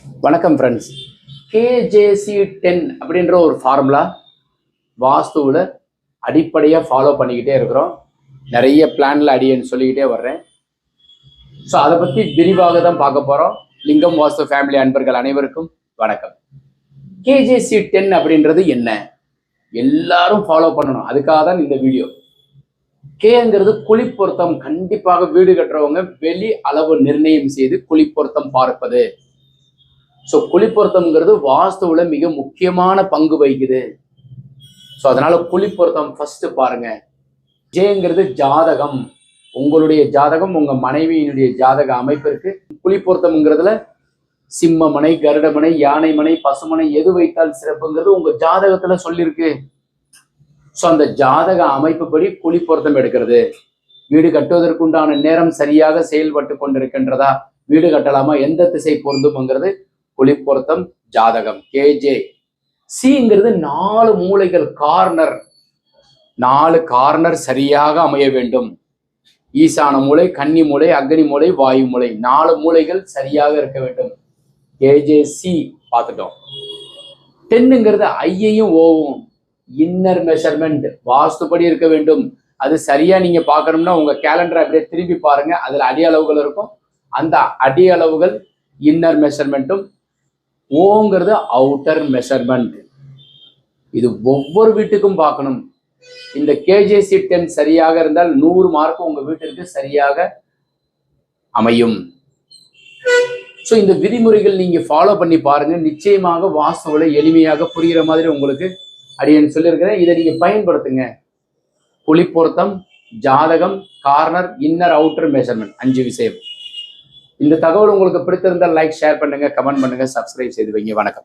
வணக்கம் friends. KJC10 அப்படின்ற ஒரு ஃபார்முலா வாஸ்துவில் அடிப்படையாக ஃபாலோ பண்ணிக்கிட்டே இருக்கிறோம். நிறைய பிளான்ல அடியன்னு சொல்லிக்கிட்டே வர்றேன். ஸோ அதை பற்றி விரிவாக தான் பார்க்க போகிறோம். லிங்கம் வாஸ்து ஃபேமிலி அன்பர்கள் அனைவருக்கும் வணக்கம். KJC10 அப்படின்றது என்ன? எல்லாரும் ஃபாலோ பண்ணணும், அதுக்காக தான் இந்த வீடியோ. கேங்கிறது குழி பொருத்தம். கண்டிப்பாக வீடு கட்டுறவங்க வெளி அளவு நிர்ணயம் செய்து குழி பொருத்தம் பார்ப்பது. ஸோ குழி பொருத்தம்ங்கிறது வாஸ்துவில் மிக முக்கியமான பங்கு வகிக்குது. ஸோ அதனால குழி பொருத்தம் ஃபர்ஸ்ட் பாருங்க. ஜேங்கிறது ஜாதகம். உங்களுடைய ஜாதகம் உங்க மனைவியினுடைய ஜாதக அமைப்பிற்கு குழி பொருத்தம்ங்கிறதுல சிம்மமனை, கருடமனை, யானைமனை, பசுமனை எது வைத்தால் சிறப்புங்கிறது உங்க ஜாதகத்துல சொல்லியிருக்கு. ஸோ அந்த ஜாதக அமைப்புப்படி குழி பொருத்தம் எடுக்கிறது. வீடு கட்டுவதற்குண்டான நேரம் சரியாக செயல்பட்டு கொண்டிருக்கின்றதா, வீடு கட்டலாமா, எந்த திசை பொருந்தும்ங்கிறது குழி பொருத்தம் ஜாதகம். KJCங்கிறது 4 மூலைகள், கார்னர். 4 கார்னர் சரியாக அமைய வேண்டும். ஈசான மூலை, கன்னி மூலை, அக்னி மூலை, வாயு மூலை, 4 மூலைகள் சரியாக இருக்க வேண்டும். KJC பார்த்துட்டோம். 10ங்கிறது ஐயையும் ஓவும், இன்னர் மெஷர்மெண்ட், வாஸ்துப்படி இருக்க வேண்டும். அது சரியா நீங்க பார்க்கணும்னா உங்க கேலண்டரை அப்படியே திருப்பி பாருங்க. அதுல அடி அளவுகள் இருக்கும். அந்த அடி அளவுகள் இன்னர் மெஷர்மெண்ட்டும், ஓங்கிறது அவுட்டர் மெஷர்மெண்ட். இது ஒவ்வொரு வீட்டுக்கும் பார்க்கணும். இந்த KJC10 சரியாக இருந்தால் 100 மார்க் உங்க வீட்டிற்கு சரியாக அமையும். ஸோ இந்த விதிமுறைகள் நீங்க ஃபாலோ பண்ணி பாருங்க. நிச்சயமாக வாஸ்துவில் எளிமையாக புரிகிற மாதிரி உங்களுக்கு அடியேன்னு சொல்லியிருக்கிறேன். இதை நீங்க பயன்படுத்துங்க. குழி பொருத்தம், ஜாதகம், கார்னர், இன்னர், அவுட்டர் மெஷர்மெண்ட், 5 விஷயம். இந்த தகவல் உங்களுக்கு பிடித்திருந்தால் லைக், ஷேர் பண்ணுங்க, கமெண்ட் பண்ணுங்க, சப்ஸ்கிரைப் செய்து வைங்க. வணக்கம்.